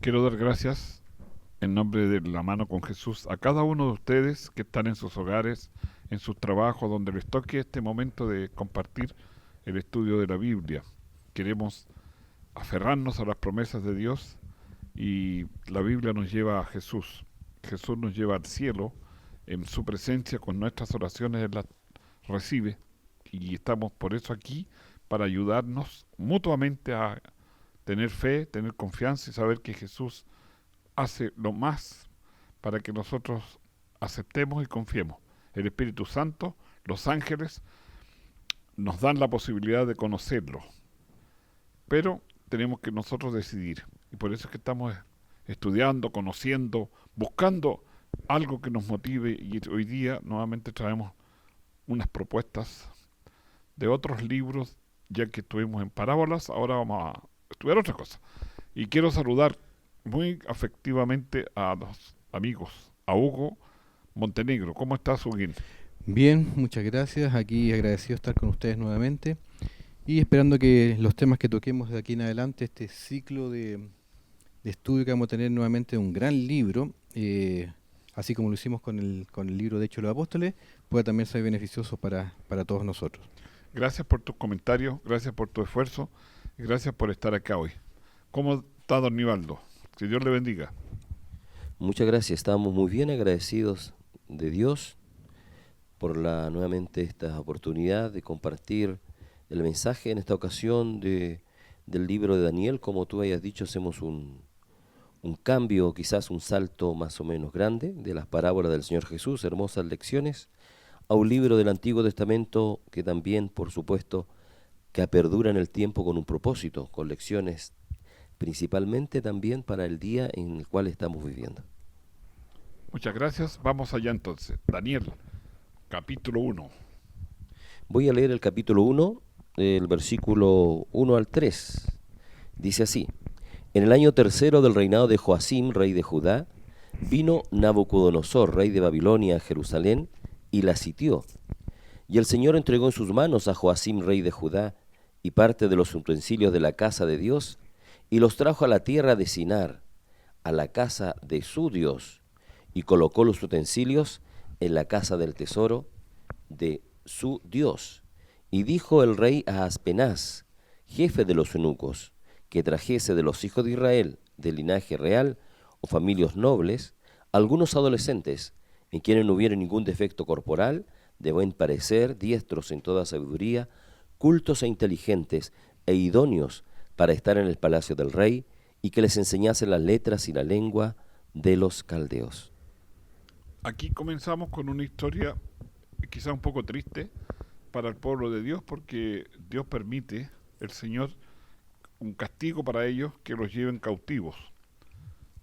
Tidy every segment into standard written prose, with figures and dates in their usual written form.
Quiero dar gracias en nombre de la mano con Jesús a cada uno de ustedes que están en sus hogares, en sus trabajos, donde les toque este momento de compartir el estudio de la Biblia. Queremos aferrarnos a las promesas de Dios y la Biblia nos lleva a Jesús. Jesús nos lleva al cielo en su presencia con nuestras oraciones, Él las recibe y estamos por eso aquí para ayudarnos mutuamente a tener fe, tener confianza y saber que Jesús hace lo más para que nosotros aceptemos y confiemos. El Espíritu Santo, los ángeles, nos dan la posibilidad de conocerlo, pero tenemos que nosotros decidir. Y por eso es que estamos estudiando, conociendo, buscando algo que nos motive y hoy día nuevamente traemos unas propuestas de otros libros, ya que estuvimos en parábolas, ahora vamos a estudiar otra cosa. Y quiero saludar muy afectivamente a los amigos, a Hugo Montenegro. ¿Cómo estás, Huguín? Bien, muchas gracias. Aquí agradecido estar con ustedes nuevamente y esperando que los temas que toquemos de aquí en adelante, este ciclo de estudio que vamos a tener nuevamente de un gran libro, así como lo hicimos con el libro de Hechos de los Apóstoles, pueda también ser beneficioso para todos nosotros. Gracias por tus comentarios, gracias por tu esfuerzo y gracias por estar acá hoy. ¿Cómo está don Nivaldo? Que Dios le bendiga. Muchas gracias, estamos muy bien agradecidos de Dios por nuevamente esta oportunidad de compartir el mensaje en esta ocasión del libro de Daniel. Como tú hayas dicho, hacemos un cambio, quizás un salto más o menos grande de las parábolas del Señor Jesús, hermosas lecciones, a un libro del Antiguo Testamento que también, por supuesto, que perdura en el tiempo con un propósito, con lecciones principalmente también para el día en el cual estamos viviendo. Muchas gracias. Vamos allá entonces. Daniel, capítulo 1. Voy a leer el capítulo 1, el versículo 1 al 3. Dice así: En el año tercero del reinado de Joacim, rey de Judá, vino Nabucodonosor, rey de Babilonia, a Jerusalén, y la sitió. Y el Señor entregó en sus manos a Joacim, rey de Judá, y parte de los utensilios de la casa de Dios, y los trajo a la tierra de Sinar, a la casa de su Dios, y colocó los utensilios en la casa del tesoro de su Dios. Y dijo el rey a Aspenaz, jefe de los eunucos, que trajese de los hijos de Israel, del linaje real o familias nobles, algunos adolescentes, en quienes no hubiera ningún defecto corporal, de buen parecer, diestros en toda sabiduría, cultos e inteligentes, e idóneos para estar en el palacio del rey, y que les enseñase las letras y la lengua de los caldeos. Aquí comenzamos con una historia quizá un poco triste para el pueblo de Dios porque Dios permite, el Señor, un castigo para ellos que los lleven cautivos.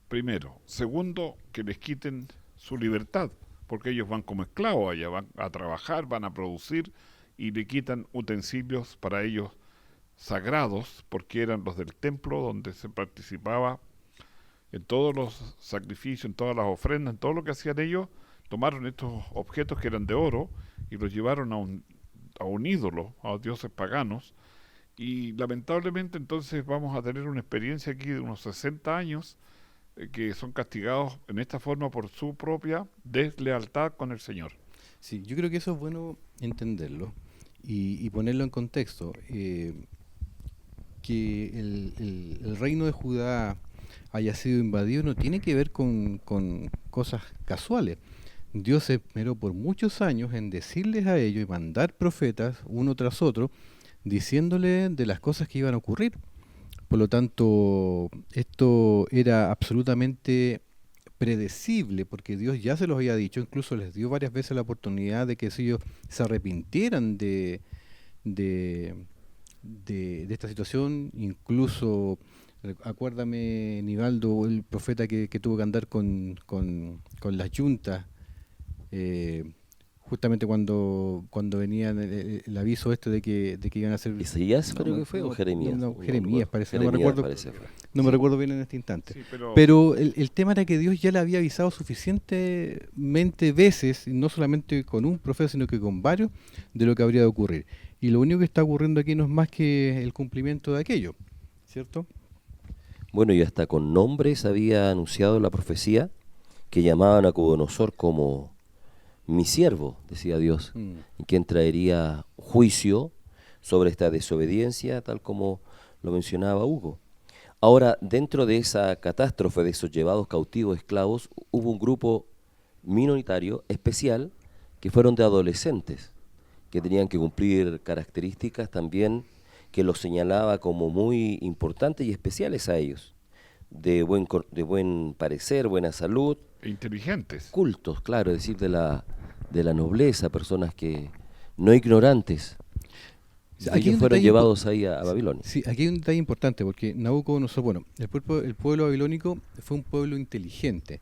Primero. Segundo, que les quiten su libertad, porque ellos van como esclavos allá, van a trabajar, van a producir y le quitan utensilios para ellos sagrados, porque eran los del templo donde se participaba en todos los sacrificios, en todas las ofrendas, en todo lo que hacían ellos. Tomaron estos objetos que eran de oro y los llevaron a un ídolo, a dioses paganos, y lamentablemente entonces vamos a tener una experiencia aquí de unos 60 años que son castigados en esta forma por su propia deslealtad con el Señor. Sí, yo creo que eso es bueno entenderlo y ponerlo en contexto. Que el reino de Judá haya sido invadido no tiene que ver con cosas casuales. Dios se esmeró por muchos años en decirles a ellos y mandar profetas uno tras otro, diciéndoles de las cosas que iban a ocurrir. Por lo tanto, esto era absolutamente predecible, porque Dios ya se los había dicho, incluso les dio varias veces la oportunidad de que si ellos se arrepintieran de, de esta situación, incluso acuérdame, Nivaldo, el profeta que tuvo que andar con las yuntas, eh, justamente cuando venía el aviso este de que iban a hacer... ¿Isaías No, creo que fue o no, Jeremías? no, No me Jeremías acuerdo. parece, Jeremías parece fue. no me Sí. recuerdo bien en este instante. Sí, pero Pero el tema era que Dios ya le había avisado suficientemente veces, y no solamente con un profeta, sino que con varios, de lo que habría de ocurrir. Y lo único que está ocurriendo aquí no es más que el cumplimiento de aquello, ¿cierto? Bueno, y hasta con nombres había anunciado la profecía que llamaban a Nabucodonosor como mi siervo, decía Dios, y quien traería juicio sobre esta desobediencia, tal como lo mencionaba Hugo. Ahora, dentro de esa catástrofe de esos llevados cautivos esclavos, hubo un grupo minoritario especial que fueron de adolescentes, que tenían que cumplir características también que los señalaba como muy importantes y especiales a ellos, de buen parecer, buena salud, Inteligentes. cultos, claro, es decir, de la nobleza, personas que no ignorantes. Sí, aquí hay Ellos un fueron detalle llevados ahí a Babilonia. Sí, aquí hay un detalle importante porque Nabucodonosor, bueno, el pueblo babilónico fue un pueblo inteligente,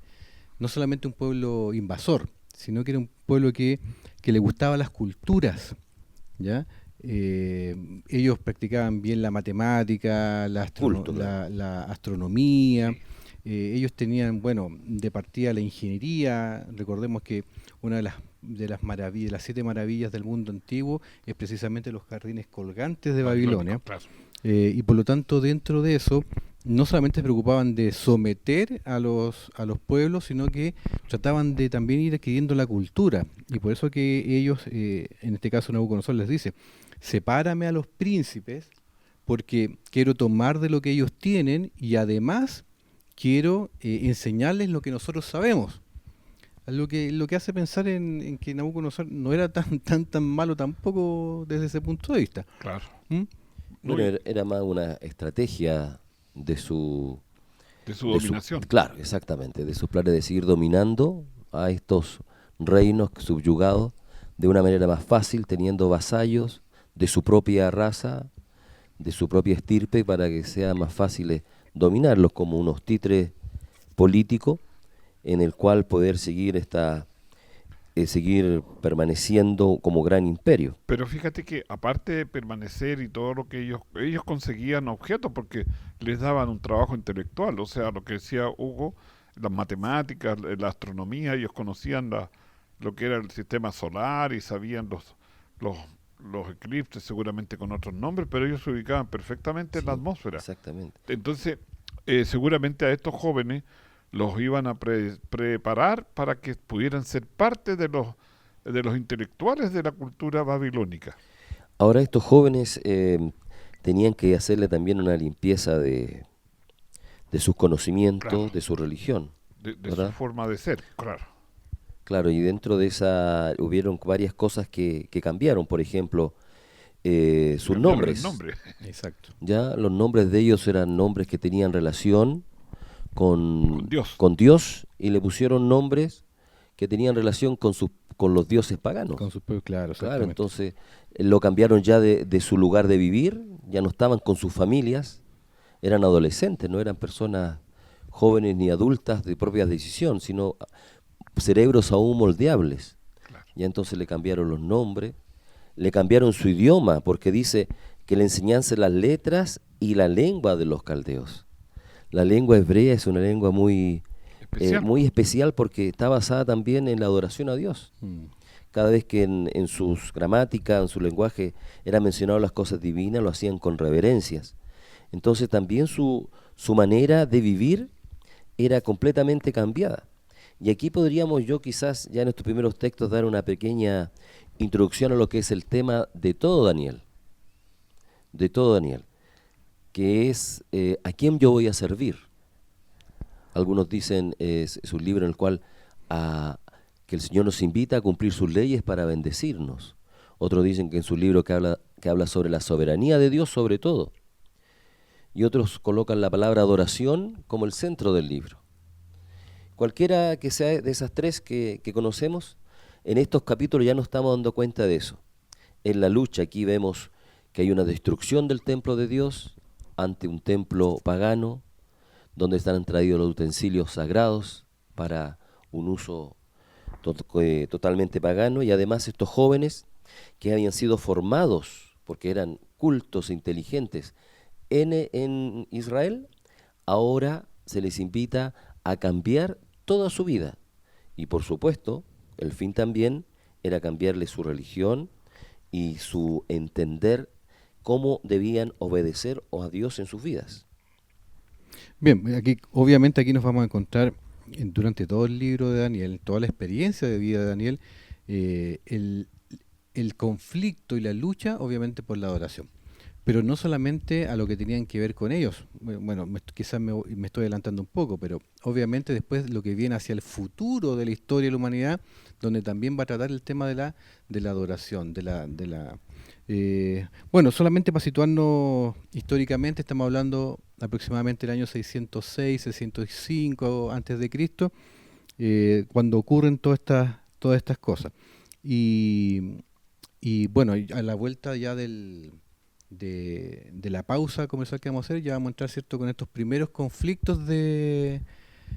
no solamente un pueblo invasor, sino que era un pueblo que le gustaba las culturas, ¿ya? Ellos practicaban bien la matemática, Culto, claro. la astronomía, Sí. ellos tenían, bueno, de partida la ingeniería. Recordemos que una de las maravillas, las 7 maravillas del mundo antiguo es precisamente los jardines colgantes de Babilónicos, Babilonia. claro. Y por lo tanto, dentro de eso, no solamente se preocupaban de someter a los pueblos, sino que trataban de también ir adquiriendo la cultura. Y por eso que ellos, en este caso Nabucodonosor les dice, sepárame a los príncipes, porque quiero tomar de lo que ellos tienen y además quiero enseñarles lo que nosotros sabemos. Lo que hace pensar en que Nabucodonosor no era tan malo tampoco desde ese punto de vista. Claro. ¿Mm? No, Bueno, y era más una estrategia de su... de su de su, dominación. claro, exactamente, de sus planes de seguir dominando a estos reinos subyugados de una manera más fácil, teniendo vasallos de su propia raza, de su propia estirpe, para que sea más fácil dominarlos como unos títeres políticos en el cual poder seguir permaneciendo como gran imperio. Pero fíjate que aparte de permanecer y todo lo que ellos conseguían objetos porque les daban un trabajo intelectual, o sea, lo que decía Hugo, las matemáticas, la astronomía, ellos conocían lo que era el sistema solar y sabían los, los eclipses seguramente con otros nombres, pero ellos se ubicaban perfectamente en la Sí, atmósfera. exactamente. Entonces, seguramente a estos jóvenes los iban a preparar para que pudieran ser parte de los intelectuales de la cultura babilónica, Ahora estos jóvenes tenían que hacerle también una limpieza de sus claro, conocimientos, de su religión, de su ¿verdad? forma de ser, claro. Claro, y dentro de esa hubieron varias cosas que cambiaron, por ejemplo, Le sus cambiaron el nombres. nombre, Exacto. Ya los nombres de ellos eran nombres que tenían relación con Dios. con Dios y le pusieron nombres que tenían relación con los dioses paganos. Con sus pueblos, claro, Claro, exactamente. entonces lo cambiaron ya de su lugar de vivir, ya no estaban con sus familias, eran adolescentes, no eran personas jóvenes ni adultas de propia decisión, sino cerebros aún moldeables. Claro. Ya entonces le cambiaron los nombres, le cambiaron su idioma, porque dice que le enseñanse las letras y la lengua de los caldeos. La lengua hebrea es una lengua Especial, muy especial porque está basada también en la adoración a Dios. Mm. Cada vez que en sus gramáticas, en su lenguaje, eran mencionadas las cosas divinas, lo hacían con reverencias. Entonces también su manera de vivir era completamente cambiada. Y aquí podríamos yo quizás ya en estos primeros textos dar una pequeña introducción a lo que es el tema de todo Daniel, que es a quién yo voy a servir. Algunos dicen es un libro en el cual que el Señor nos invita a cumplir sus leyes para bendecirnos. Otros dicen que en su libro que habla sobre la soberanía de Dios sobre todo. Y otros colocan la palabra adoración como el centro del libro. Cualquiera que sea de esas tres que conocemos, en estos capítulos ya nos estamos dando cuenta de eso. En la lucha aquí vemos que hay una destrucción del templo de Dios ante un templo pagano, donde están traídos los utensilios sagrados para un uso totalmente pagano, y además estos jóvenes que habían sido formados, porque eran cultos e inteligentes en Israel, ahora se les invita a cambiar toda su vida. Y por supuesto, el fin también era cambiarle su religión y su entender cómo debían obedecer a Dios en sus vidas. Bien, aquí obviamente aquí nos vamos a encontrar durante todo el libro de Daniel, toda la experiencia de vida de Daniel, eh, el, el conflicto y la lucha, obviamente por la adoración. Pero no solamente a lo que tenían que ver con ellos. Bueno, quizás me estoy adelantando un poco, pero obviamente después lo que viene hacia el futuro de la historia de la humanidad, donde también va a tratar el tema de la adoración, bueno, solamente para situarnos históricamente, estamos hablando aproximadamente del año 606, 605 antes de Cristo, cuando ocurren todas estas cosas. Y, y bueno, y a la vuelta ya de la pausa comercial que vamos a hacer, ya vamos a entrar, ¿cierto?, con estos primeros conflictos De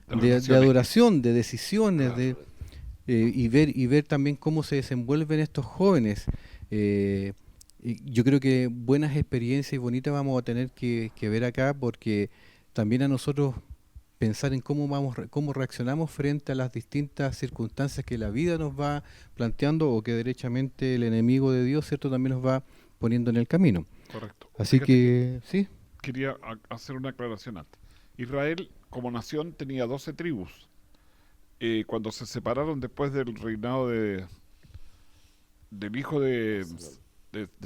de relaciones. adoración, de decisiones, Claro. y ver también cómo se desenvuelven estos jóvenes. Eh, y yo creo que buenas experiencias y bonitas vamos a tener que ver acá, porque también a nosotros pensar en cómo reaccionamos frente a las distintas circunstancias que la vida nos va planteando, o que derechamente el enemigo de Dios, ¿cierto?, también nos va poniendo en el camino. Correcto. Así Fíjate que que, sí, quería hacer una aclaración antes. Israel, como nación, tenía 12 tribus. Cuando se separaron después del reinado del hijo de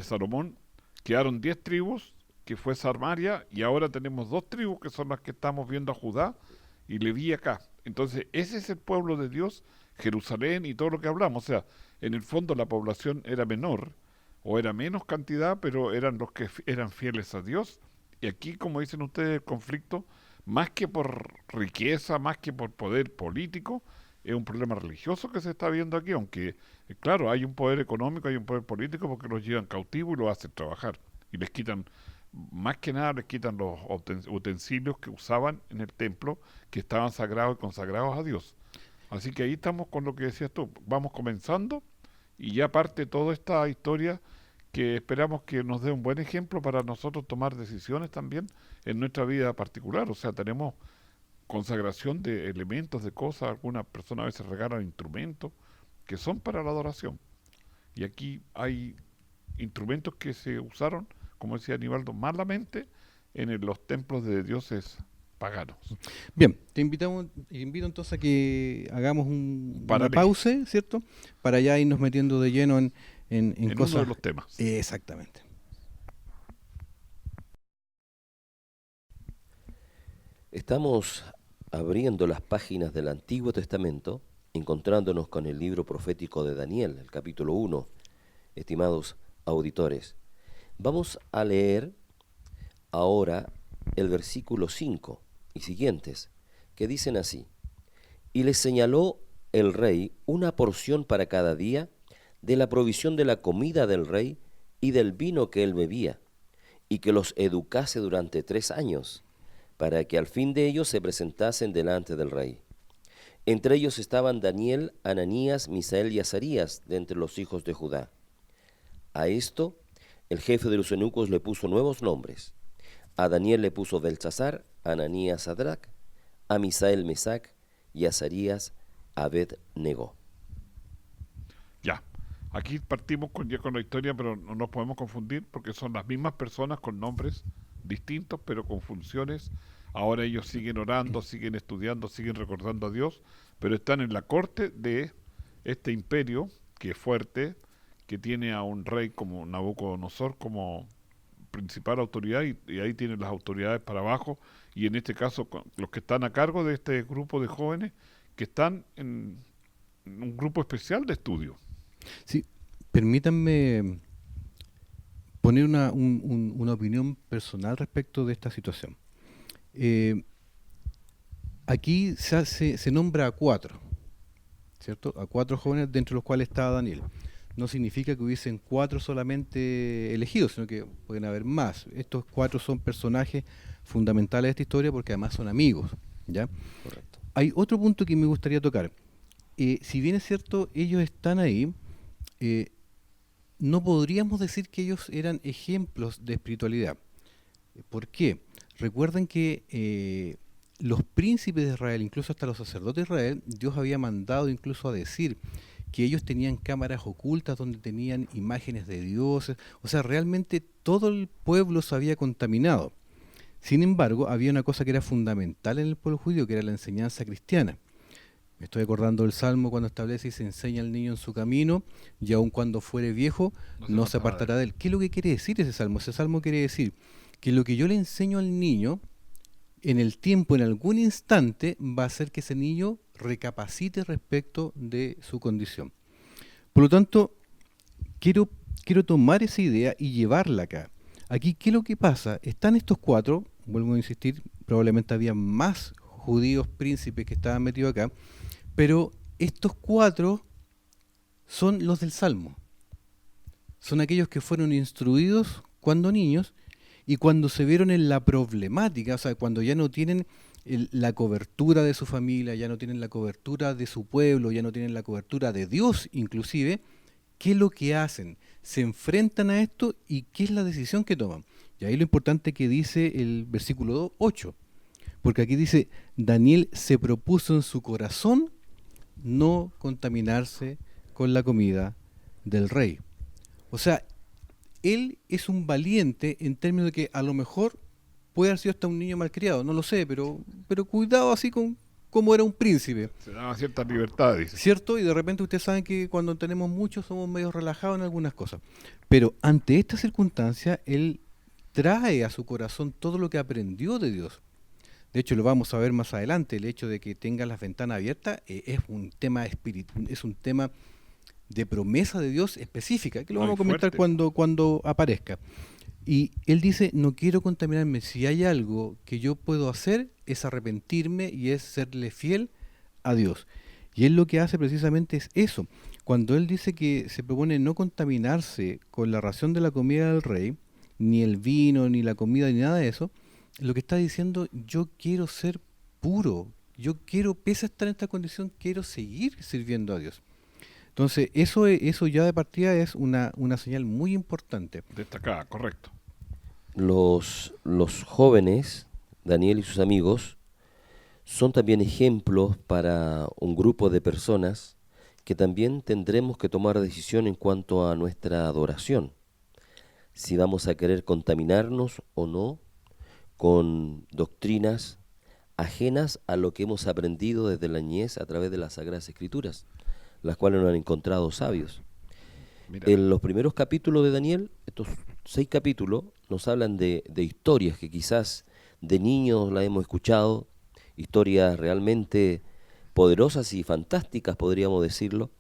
Salomón, quedaron 10 tribus, que fue Samaria, y ahora tenemos 2 tribus, que son las que estamos viendo a Judá y Leví acá. Entonces, ese es el pueblo de Dios, Jerusalén y todo lo que hablamos. O sea, en el fondo la población era menor, o era menos cantidad, pero eran los que eran fieles a Dios. Y aquí, como dicen ustedes, el conflicto, más que por riqueza, más que por poder político, es un problema religioso que se está viendo aquí, aunque, claro, hay un poder económico, hay un poder político, porque los llevan cautivos y los hacen trabajar. Y les quitan, más que nada, les quitan los utensilios que usaban en el templo, que estaban sagrados y consagrados a Dios. Así que ahí estamos con lo que decías tú. Vamos comenzando y ya parte toda esta historia, que esperamos que nos dé un buen ejemplo para nosotros tomar decisiones también en nuestra vida particular. O sea, tenemos consagración de elementos, de cosas. Algunas personas a veces regalan instrumentos que son para la adoración. Y aquí hay instrumentos que se usaron, como decía Aníbaldo, malamente en los templos de dioses paganos. bien, invito entonces a que hagamos Un una paralelo pausa, ¿cierto? Para ya irnos metiendo de lleno en en uno de cosas. los temas. Exactamente. Estamos abriendo las páginas del Antiguo Testamento, encontrándonos con el libro profético de Daniel, el capítulo 1, estimados auditores. Vamos a leer ahora el versículo 5 y siguientes, que dicen así: Y les señaló el rey una porción para cada día de la provisión de la comida del rey y del vino que él bebía, y que los educase durante 3 años, para que al fin de ellos se presentasen delante del rey. Entre ellos estaban Daniel, Ananías, Misael y Azarías, de entre los hijos de Judá. A esto, el jefe de los eunucos le puso nuevos nombres. A Daniel le puso Beltsasar, a Ananías Sadrac, a Misael Mesac y a Azarías Abed-Negó. Ya, aquí partimos ya con la historia, pero no nos podemos confundir porque son las mismas personas con nombres distintos, pero con funciones. Ahora ellos siguen orando, siguen estudiando, siguen recordando a Dios, pero están en la corte de este imperio que es fuerte, que tiene a un rey como Nabucodonosor como principal autoridad, y ahí tienen las autoridades para abajo, y en este caso los que están a cargo de este grupo de jóvenes que están en un grupo especial de estudio. Sí, permítanme poner una opinión personal respecto de esta situación. Eh, Aquí se nombra a 4, ¿cierto? A 4 jóvenes, dentro de los cuales estaba Daniel. No significa que hubiesen 4 solamente elegidos, sino que pueden haber más. Estos 4 son personajes fundamentales de esta historia, porque además son amigos, ¿ya? Correcto. Hay otro punto que me gustaría tocar. Si bien es cierto, ellos están ahí, eh, no podríamos decir que ellos eran ejemplos de espiritualidad. ¿Por qué? Recuerden que los príncipes de Israel, incluso hasta los sacerdotes de Israel, Dios había mandado incluso a decir que ellos tenían cámaras ocultas donde tenían imágenes de dioses. O sea, realmente todo el pueblo se había contaminado. Sin embargo, había una cosa que era fundamental en el pueblo judío, que era la enseñanza cristiana. Me estoy acordando del Salmo cuando establece y se enseña al niño en su camino, y aun cuando fuere viejo, no se apartará de él. ¿Qué es lo que quiere decir ese Salmo? Ese Salmo quiere decir que lo que yo le enseño al niño, en el tiempo, en algún instante, va a hacer que ese niño recapacite respecto de su condición. Por lo tanto, quiero tomar esa idea y llevarla acá. Aquí, ¿qué es lo que pasa? Están estos cuatro, vuelvo a insistir, probablemente había más judíos príncipes que estaban metidos acá, pero estos cuatro son los del Salmo. Son aquellos que fueron instruidos cuando niños y cuando se vieron en la problemática, o sea, cuando ya no tienen la cobertura de su familia, ya no tienen la cobertura de su pueblo, ya no tienen la cobertura de Dios inclusive, ¿qué es lo que hacen? Se enfrentan a esto y ¿qué es la decisión que toman? Y ahí lo importante que dice el versículo 8, porque aquí dice, Daniel se propuso en su corazón no contaminarse con la comida del rey. O sea, él es un valiente en términos de que a lo mejor puede haber sido hasta un niño malcriado, no lo sé, pero cuidado así con cómo era un príncipe. Se daba ciertas libertades. ¿Cierto? Y de repente ustedes saben que cuando tenemos muchos somos medio relajados en algunas cosas. Pero ante esta circunstancia, él trae a su corazón todo lo que aprendió de Dios. De hecho, lo vamos a ver más adelante, el hecho de que tenga las ventanas abiertas es un tema es un tema de promesa de Dios específica, que lo vamos a comentar cuando aparezca. Y él dice, no quiero contaminarme, si hay algo que yo puedo hacer es arrepentirme y es serle fiel a Dios. Y él lo que hace precisamente es eso. Cuando él dice que se propone no contaminarse con la ración de la comida del rey, ni el vino, ni la comida, ni nada de eso, lo que está diciendo, yo quiero ser puro, yo quiero, pese a estar en esta condición, quiero seguir sirviendo a Dios. Entonces, eso ya de partida es una señal muy importante. Destacada, correcto. Los jóvenes, Daniel y sus amigos, son también ejemplos para un grupo de personas que también tendremos que tomar decisión en cuanto a nuestra adoración. Si vamos a querer contaminarnos o no con doctrinas ajenas a lo que hemos aprendido desde la niñez a través de las Sagradas Escrituras, las cuales nos han encontrado sabios. Mira. En los primeros capítulos de Daniel, estos 6 capítulos, nos hablan de historias que quizás de niños la hemos escuchado, historias realmente poderosas y fantásticas, podríamos decirlo,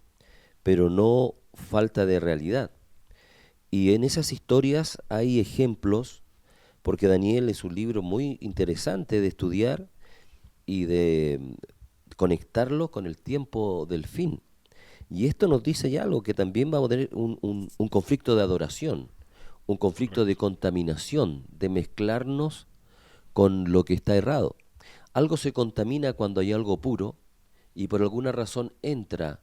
pero no falta de realidad. Y en esas historias hay ejemplos, porque Daniel es un libro muy interesante de estudiar y de conectarlo con el tiempo del fin. Y esto nos dice ya algo, que también vamos a tener un conflicto de adoración, un conflicto de contaminación, de mezclarnos con lo que está errado. Algo se contamina cuando hay algo puro y por alguna razón entra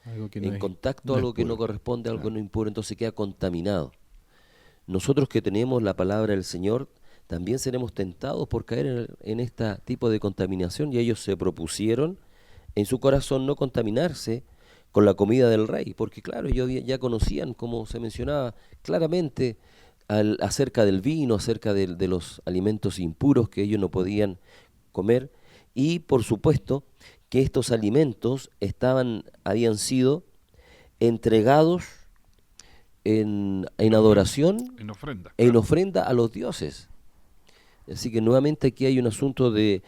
en contacto algo que no corresponde, algo no impuro, entonces queda contaminado. Nosotros que tenemos la palabra del Señor, también seremos tentados por caer en este tipo de contaminación, y ellos se propusieron en su corazón no contaminarse con la comida del rey, porque claro, ellos ya conocían, como se mencionaba claramente, acerca del vino, acerca de los alimentos impuros que ellos no podían comer, y por supuesto que estos alimentos habían sido entregados en adoración, en ofrenda a los dioses. Así que nuevamente aquí hay un asunto de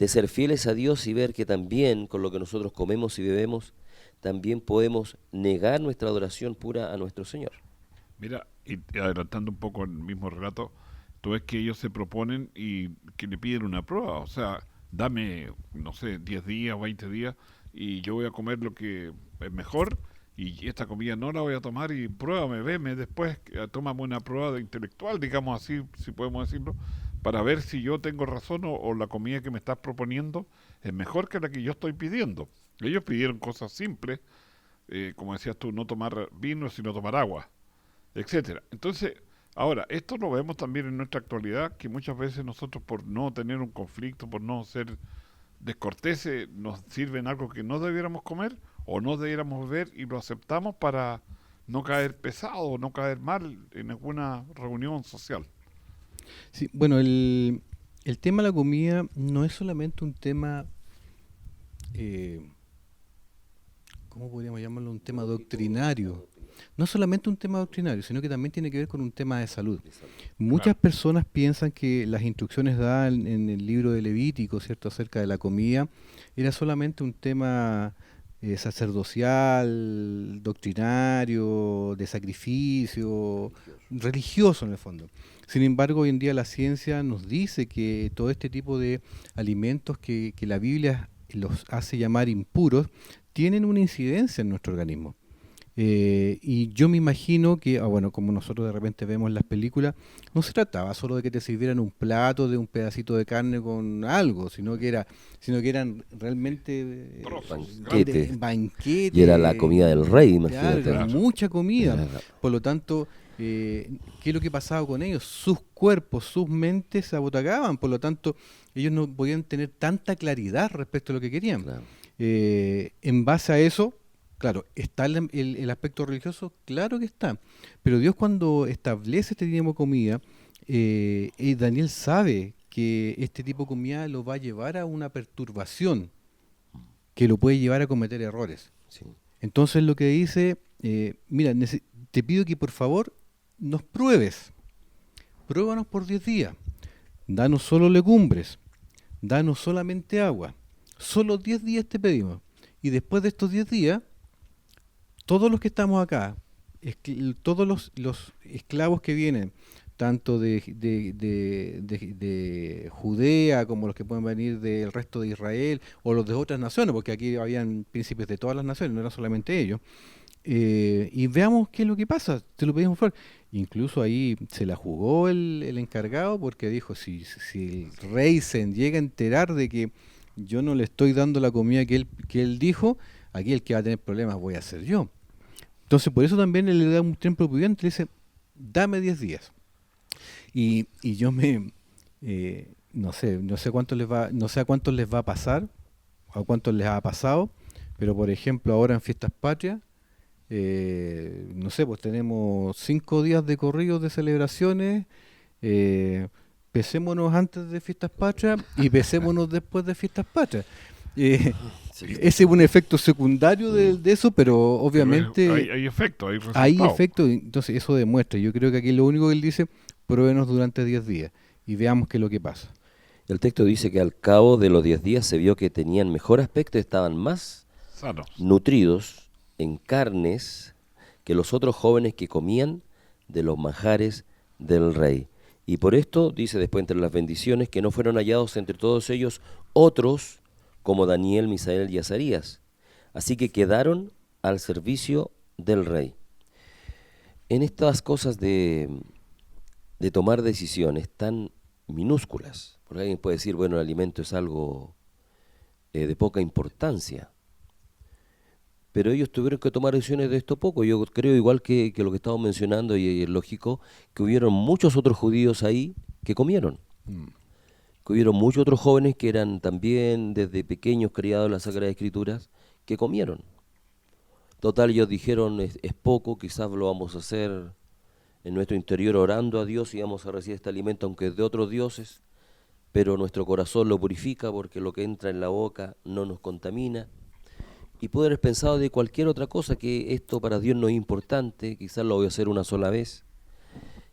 ser fieles a Dios y ver que también con lo que nosotros comemos y bebemos, también podemos negar nuestra adoración pura a nuestro Señor. Mira, y adelantando un poco el mismo relato, tú ves que ellos se proponen y que le piden una prueba, o sea, dame, no sé, 10 días, 20 días, y yo voy a comer lo que es mejor, y esta comida no la voy a tomar, y pruébame, veme después, tómame una prueba intelectual, digamos así, si podemos decirlo, para ver si yo tengo razón o la comida que me estás proponiendo es mejor que la que yo estoy pidiendo. Ellos pidieron cosas simples, como decías tú, no tomar vino, sino tomar agua, etcétera. Entonces, ahora, esto lo vemos también en nuestra actualidad, que muchas veces nosotros por no tener un conflicto, por no ser descorteses, nos sirven algo que no debiéramos comer o no debiéramos beber y lo aceptamos para no caer pesado o no caer mal en alguna reunión social. Sí, bueno, el tema de la comida no es solamente un tema, eh, ¿cómo podríamos llamarlo? Un tema doctrinario. No solamente un tema doctrinario, sino que también tiene que ver con un tema de salud. Muchas Claro. personas piensan que las instrucciones dadas en el libro de Levítico, ¿cierto?, acerca de la comida, era solamente un tema sacerdocial, doctrinario, de sacrificio, religioso en el fondo. Sin embargo, hoy en día la ciencia nos dice que todo este tipo de alimentos que la Biblia los hace llamar impuros, tienen una incidencia en nuestro organismo. Y yo me imagino que, bueno, como nosotros de repente vemos en las películas, no se trataba solo de que te sirvieran un plato de un pedacito de carne con algo, sino que eran realmente Trozos Banquete. grandes. Y era la banquetes, comida del rey, claro, imagínate. era Claro. mucha comida. Era- Por lo tanto, ¿qué es lo que pasaba con ellos? Sus cuerpos, sus mentes se abotagaban, por lo tanto, ellos no podían tener tanta claridad respecto a lo que querían. claro. En base a eso, claro, ¿está el aspecto religioso? Claro que está. Pero Dios cuando establece este tipo de comida, Daniel sabe que este tipo de comida lo va a llevar a una perturbación que lo puede llevar a cometer errores. Sí. Entonces lo que dice, mira, te pido que por favor nos pruebes. Pruébanos por 10 días. Danos solo legumbres. Danos solamente agua. Solo 10 días te pedimos. Y después de estos 10 días, todos los que estamos acá, todos los esclavos que vienen, tanto de Judea como los que pueden venir del resto de Israel o los de otras naciones, porque aquí habían príncipes de todas las naciones, no eran solamente ellos, y veamos qué es lo que pasa, te lo pedimos por favor. Incluso ahí se la jugó el encargado porque dijo, si el rey se llega a enterar de que yo no le estoy dando la comida que él dijo, aquí el que va a tener problemas voy a ser yo. Entonces por eso también él le da un tiempo prudente, le dice, dame 10 días. Y yo no sé no sé a cuántos les va a pasar, a cuántos les ha pasado, pero por ejemplo ahora en Fiestas Patrias, no sé, pues tenemos 5 días de corridos de celebraciones. eh, Pesémonos antes de Fiestas Patrias y pesémonos después de Fiestas Patrias. Eh, Sí. Ese es un efecto secundario de eso, pero Pero obviamente hay efecto, hay hay resultado. efectos, entonces eso demuestra. Yo creo que aquí lo único que él dice, pruébenos durante 10 días y veamos qué es lo que pasa. El texto dice que al cabo de los 10 días se vio que tenían mejor aspecto, estaban más Sanos. nutridos en carnes que los otros jóvenes que comían de los manjares del rey. Y por esto, dice después entre las bendiciones, que no fueron hallados entre todos ellos otros como Daniel, Misael y Azarías. Así que quedaron al servicio del rey. En estas cosas de tomar decisiones tan minúsculas, porque alguien puede decir, bueno, el alimento es algo de poca importancia, pero ellos tuvieron que tomar decisiones de esto poco. Yo creo, igual que lo que estamos mencionando, y es lógico, que hubieron muchos otros judíos ahí que comieron, Mm. que hubieron muchos otros jóvenes que eran también desde pequeños criados en las Sagradas Escrituras, que comieron. Total, ellos dijeron, es poco, quizás lo vamos a hacer en nuestro interior orando a Dios y vamos a recibir este alimento, aunque es de otros dioses, pero nuestro corazón lo purifica porque lo que entra en la boca no nos contamina. Y pude haber pensado de cualquier otra cosa, que esto para Dios no es importante, quizás lo voy a hacer una sola vez,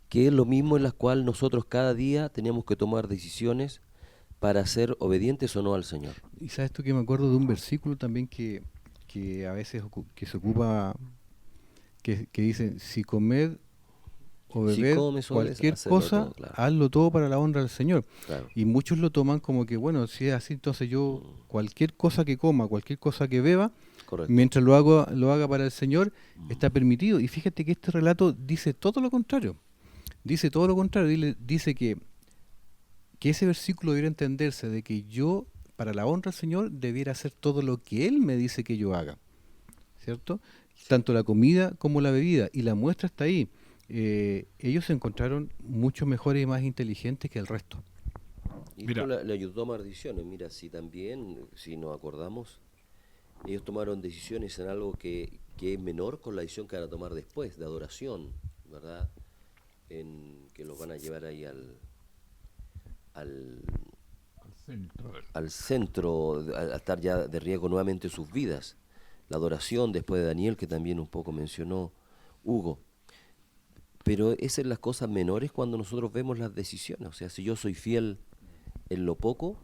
que es lo mismo en la cual nosotros cada día tenemos que tomar decisiones para ser obedientes o no al Señor. Y sabes tú que me acuerdo de un versículo también que a veces que se ocupa, que dice, si comed o Si beber comes o bebes, cualquier hacedlo cosa, todo, claro. hazlo todo para la honra del Señor. Claro. Y muchos lo toman como que, bueno, si es así, entonces yo cualquier cosa que coma, cualquier cosa que beba, Correcto. mientras lo haga para el Señor, está permitido. Y fíjate que este relato dice todo lo contrario. Dice todo lo contrario. Dice que ese versículo debiera entenderse de que yo, para la honra del Señor, debiera hacer todo lo que Él me dice que yo haga. ¿Cierto? Tanto la comida como la bebida. Y la muestra está ahí. Ellos se encontraron mucho mejores y más inteligentes que el resto. Y Mira. esto le ayudó a tomar decisiones. Mira, si también, si nos acordamos, ellos tomaron decisiones en algo que es menor con la decisión que van a tomar después, de adoración, ¿verdad? Que los van a llevar ahí al, Al centro. al centro, a estar ya de riesgo nuevamente sus vidas. La adoración después de Daniel, que también un poco mencionó Hugo. Pero esas son las cosas menores cuando nosotros vemos las decisiones. O sea, si yo soy fiel en lo poco,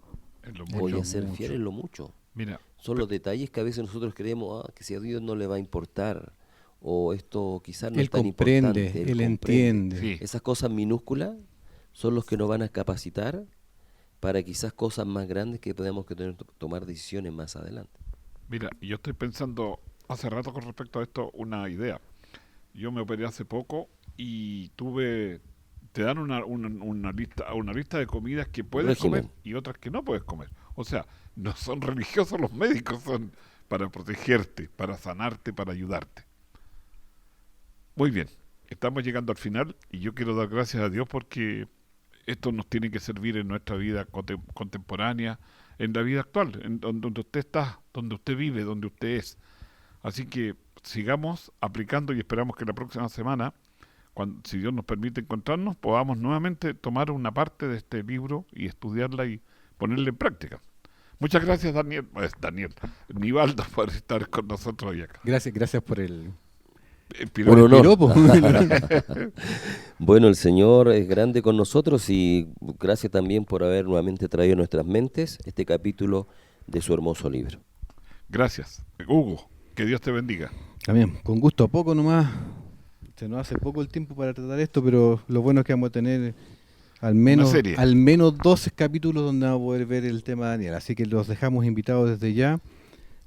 En lo voy mucho. a ser fiel en lo mucho. Mira, Son los detalles que a veces nosotros creemos que si a Dios no le va a importar, o esto quizás no Él es tan comprende, importante. él comprende. entiende. sí. Esas cosas minúsculas son los que nos van a capacitar para quizás cosas más grandes que podamos tomar decisiones más adelante. Mira, yo estoy pensando hace rato con respecto a esto una idea. Yo me operé hace poco y te dan una lista de comidas que puedes Régimen. comer y otras que no puedes comer. O sea, no son religiosos los médicos, son para protegerte, para sanarte, para ayudarte. Muy bien, estamos llegando al final y yo quiero dar gracias a Dios porque esto nos tiene que servir en nuestra vida contemporánea, en la vida actual, en donde usted está, donde usted vive, donde usted es. Así que sigamos aplicando y esperamos que la próxima semana, si Dios nos permite encontrarnos, podamos nuevamente tomar una parte de este libro y estudiarla y ponerla en práctica. Muchas gracias, Nivaldo, por estar con nosotros hoy acá. Gracias por el Piropo. Un honor. piropo. Bueno, el Señor es grande con nosotros y gracias también por haber nuevamente traído a nuestras mentes este capítulo de su hermoso libro. Gracias. Hugo, que Dios te bendiga. También, con gusto, a poco nomás. Se nos hace poco el tiempo para tratar esto, pero lo bueno es que vamos a tener al serie. menos 12 capítulos donde vamos a poder ver el tema de Daniel. Así que los dejamos invitados desde ya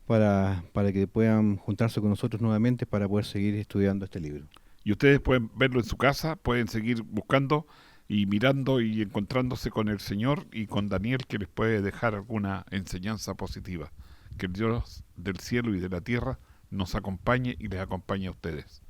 para que puedan juntarse con nosotros nuevamente para poder seguir estudiando este libro. Y ustedes pueden verlo en su casa, pueden seguir buscando y mirando y encontrándose con el Señor y con Daniel, que les puede dejar alguna enseñanza positiva. Que el Dios del cielo y de la tierra nos acompañe y les acompañe a ustedes.